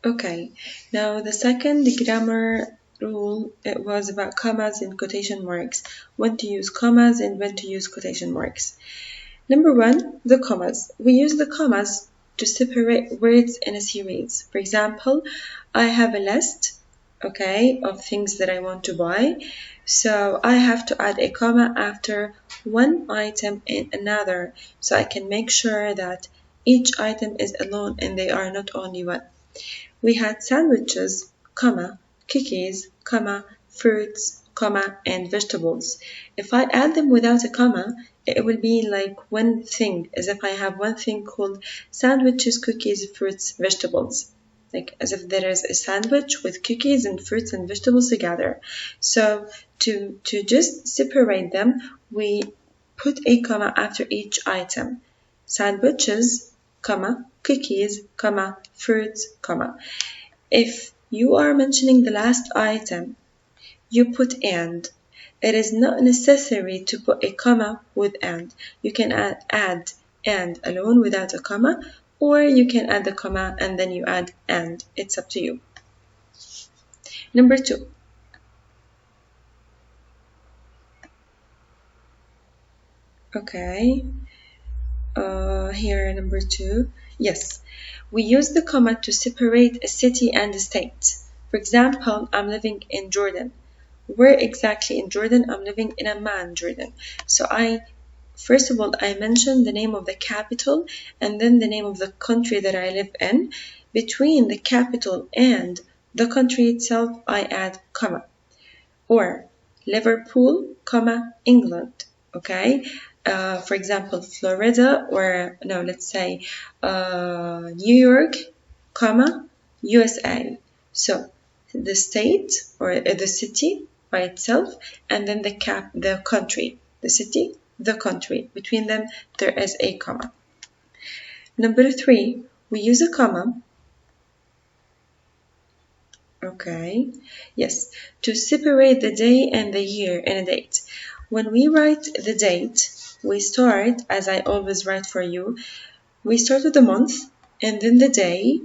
Okay, now the second grammar rule, it was about commas and quotation marks. When to use commas and when to use quotation marks. Number one, the commas. We use the commas to separate words in a series. For example, I have a list, okay, of things that I want to buy. So I have to add a comma after one item and another so I can make sure that each item is alone and they are not only one. We had sandwiches, comma, cookies, comma, fruits, comma, and vegetables. If I add them without a comma, it will be like one thing, as if I have one thing called sandwiches, cookies, fruits, vegetables. Like as if there is a sandwich with cookies and fruits and vegetables together. So to just separate them, we put a comma after each item. Sandwiches, comma, cookies, comma, fruits, comma. If you are mentioning the last item, you put and. It is not necessary to put a comma with and. You can add and alone without a comma, or you can add the comma and then you add and. It's up to you. Number two. Okay. Here, number two. Yes. We use the comma to separate a city and a state. For example, I'm living in Jordan. Where exactly in Jordan? I'm living in Amman, Jordan. So first of all, I mentioned the name of the capital and then the name of the country that I live in. Between the capital and the country itself, I add comma. Or Liverpool, comma, England. Okay. For example, Florida, or no, let's say New York, comma, USA. So the state or the city by itself, and then the country, the city, the country. Between them, there is a comma. Number three, we use a comma. Okay, yes, to separate the day and the year in a date. When we write the date, we start, as I always write for you, we start with the month and then the day.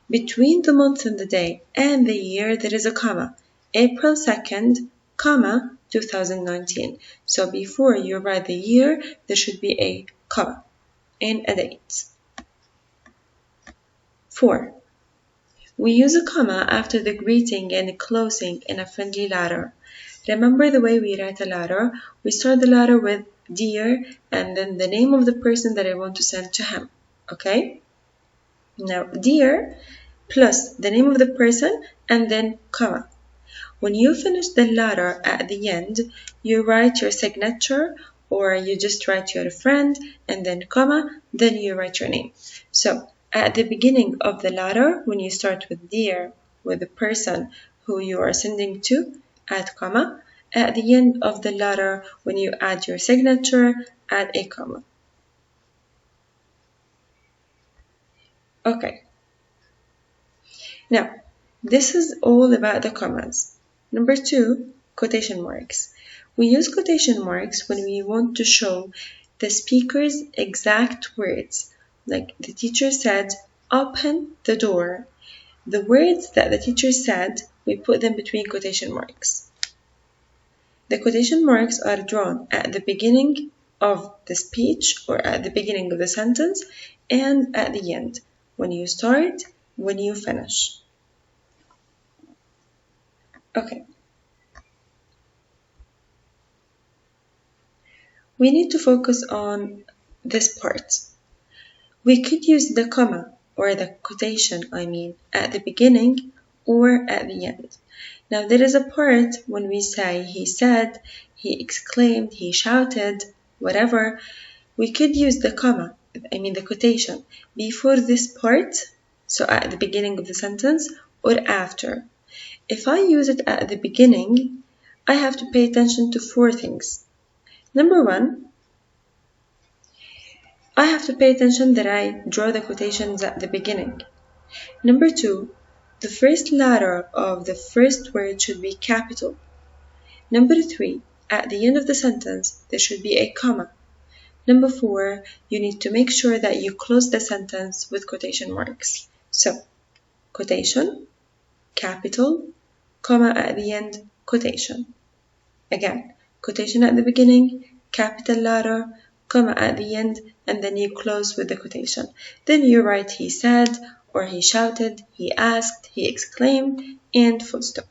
Between the month and the day and the year, there is a comma. April 2nd, comma, 2019. So before you write the year, there should be a comma and a date. 4. We use a comma after the greeting and closing in a friendly letter. Remember the way we write a letter? We start the letter with dear and then the name of the person that I want to send to him. Okay? Now, dear plus the name of the person and then comma. When you finish the letter at the end, you write your signature or you just write your friend and then comma, then you write your name. So at the beginning of the letter, when you start with dear, with the person who you are sending to, add comma. At the end of the letter, when you add your signature, add a comma. Okay. Now, this is all about the commas. Number 2, quotation marks. We use quotation marks when we want to show the speaker's exact words. Like the teacher said, open the door. The words that the teacher said, we put them between quotation marks. The quotation marks are drawn at the beginning of the speech or at the beginning of the sentence and at the end, when you start, when you finish. Okay. We need to focus on this part. We could use the comma or the quotation, at the beginning or at the end. Now there is a part when we say he said, he exclaimed, he shouted, whatever. We could use the comma, the quotation, before this part, so at the beginning of the sentence, or after. If I use it at the beginning, I have to pay attention to 4 things. Number 1, I have to pay attention that I draw the quotations at the beginning. Number 2, the first letter of the first word should be capital. Number 3, at the end of the sentence, there should be a comma. Number 4, you need to make sure that you close the sentence with quotation marks. So, quotation, capital, comma at the end, quotation. Again, quotation at the beginning, capital letter, comma at the end, and then you close with the quotation. Then you write he said, or he shouted, he asked, he exclaimed, and full stop.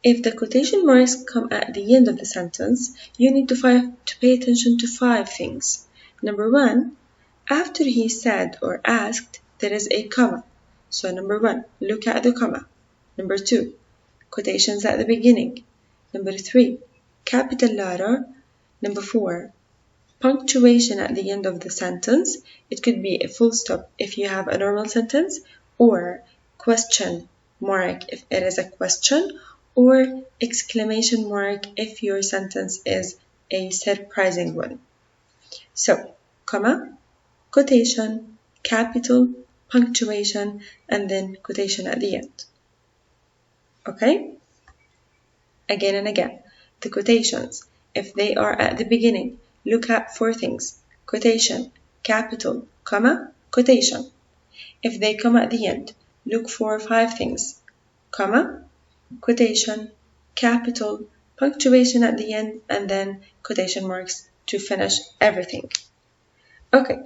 If the quotation marks come at the end of the sentence, you need to pay attention to 5 things. Number 1, after he said or asked, there is a comma. So number 1, look at the comma. Number 2, quotations at the beginning. Number 3, capital letter. Number 4, punctuation at the end of the sentence. It could be a full stop if you have a normal sentence, or question mark if it is a question, or exclamation mark if your sentence is a surprising one. So, comma, quotation, capital, punctuation, and then quotation at the end. Okay? Again and again. The quotations, if they are at the beginning, look at 4 things. Quotation, capital, comma, quotation. If they come at the end, look for 5 things. Comma, quotation, capital, punctuation at the end, and then quotation marks to finish everything. Okay,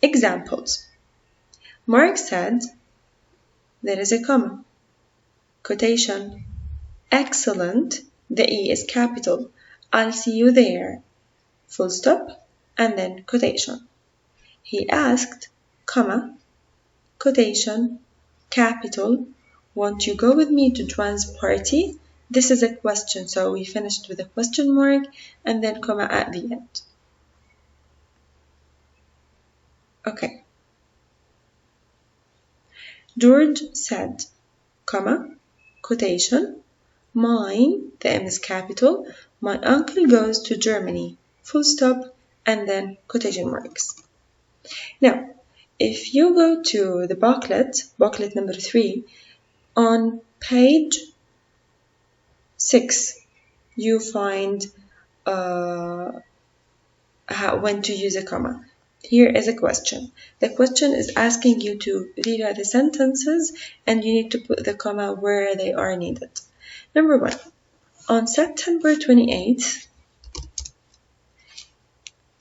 examples. Mark said, there is a comma. Quotation, excellent, the E is capital, I'll see you there, full stop, and then quotation. He asked, comma, quotation, capital, won't you go with me to Juan's party? This is a question, so we finished with a question mark and then comma at the end. Okay. George said, comma, quotation, mine, the M is capital, my uncle goes to Germany, full stop, and then quotation marks. Now, if you go to the booklet number 3, on page 6, you find when to use a comma. Here is a question. The question is asking you to read out the sentences and you need to put the comma where they are needed. Number 1. On September 28th,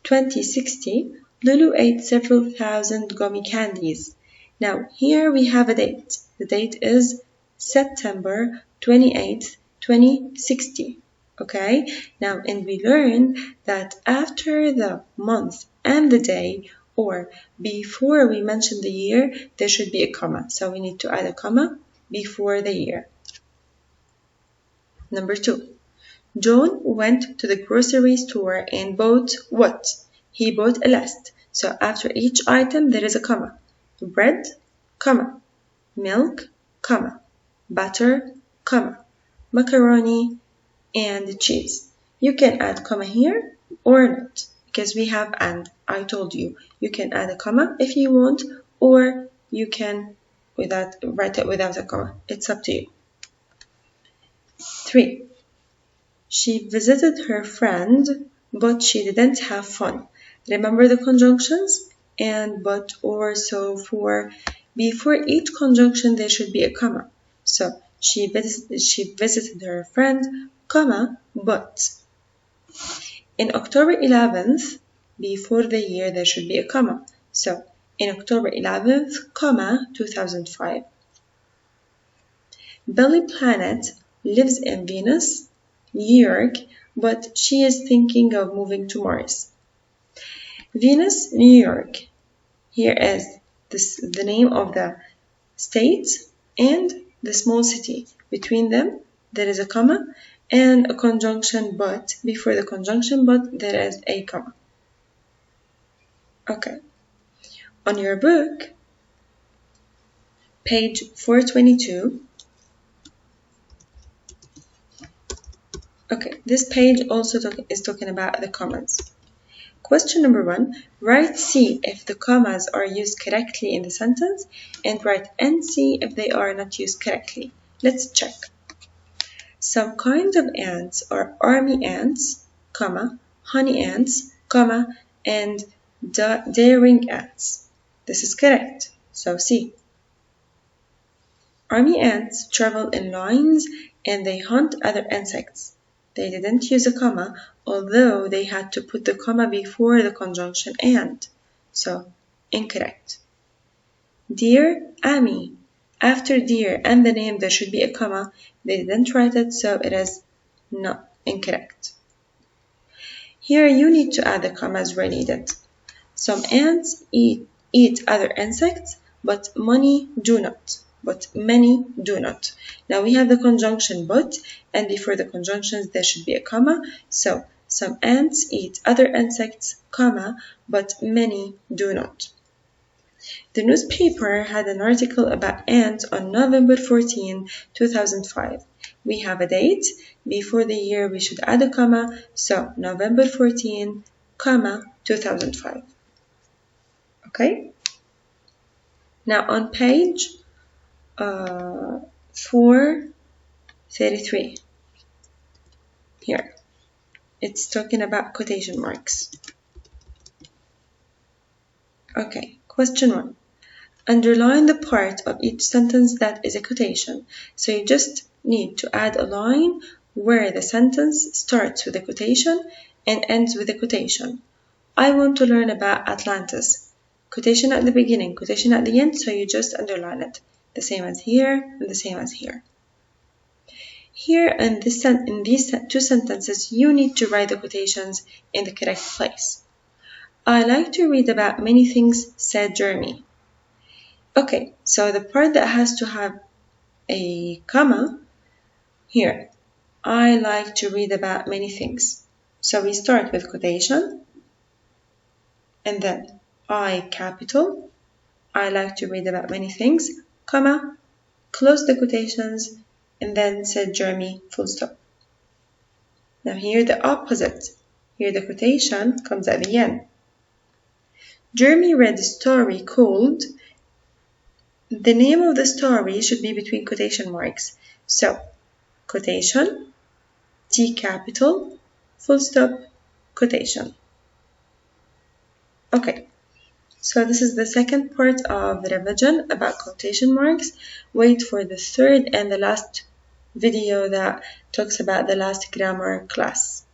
2016, Lulu ate several thousand gummy candies. Now, here we have a date. The date is September 28th, 2060. Okay? Now, and we learn that after the month and the day, or before we mention the year, there should be a comma. So we need to add a comma before the year. Number 2. John went to the grocery store and bought what? He bought a list. So after each item, there is a comma. Bread, comma. Milk, comma. Butter, comma. Macaroni, and cheese. You can add comma here or not, because we have and. I told you, you can add a comma if you want, or you can write it without a comma. It's up to you. 3. She visited her friend, but she didn't have fun. Remember the conjunctions? And, but, or, so, for. Before each conjunction, there should be a comma. So, she visited her friend, comma, but. In October 11th, before the year, there should be a comma. So, in October 11th, comma, 2005. Billy Planet lives in Venus, New York, but she is thinking of moving to Mars. Venus, New York. Here is the name of the state and the small city. Between them, there is a comma and a conjunction but. Before the conjunction but, there is a comma. Okay. On your book, page 422. Okay, this page also is talking about the commas. Question number 1, write C if the commas are used correctly in the sentence, and write NC if they are not used correctly. Let's check. Some kinds of ants are army ants, comma, honey ants, comma, and daring ants. This is correct, so C. Army ants travel in lines and they hunt other insects. They didn't use a comma, although they had to put the comma before the conjunction and. So, incorrect. Deer, Amy. After deer and the name there should be a comma. They didn't write it, so it is not incorrect. Here you need to add the commas where needed. Some ants eat other insects, but many do not. Now we have the conjunction but, and before the conjunctions there should be a comma. So some ants eat other insects, comma, but many do not. The newspaper had an article about ants on November 14, 2005. We have a date. Before the year we should add a comma, so November 14, comma, 2005. Okay? Now on page 433, here, it's talking about quotation marks. Okay, question 1. Underline the part of each sentence that is a quotation. So you just need to add a line where the sentence starts with a quotation and ends with a quotation. I want to learn about Atlantis. Quotation at the beginning, quotation at the end, so you just underline it. The same as here and the same as here. Here in these two sentences, you need to write the quotations in the correct place. I like to read about many things, said Jeremy. Okay, so the part that has to have a comma, here, I like to read about many things. So we start with quotation, and then I capital, I like to read about many things, comma, close the quotations, and then said Jeremy, full stop. Now here the opposite. Here the quotation comes at the end. Jeremy read a story called, the name of the story should be between quotation marks. So, quotation, T capital, full stop, quotation. Okay, so this is the second part of the revision about quotation marks. Wait for the third and the last video that talks about the last grammar class.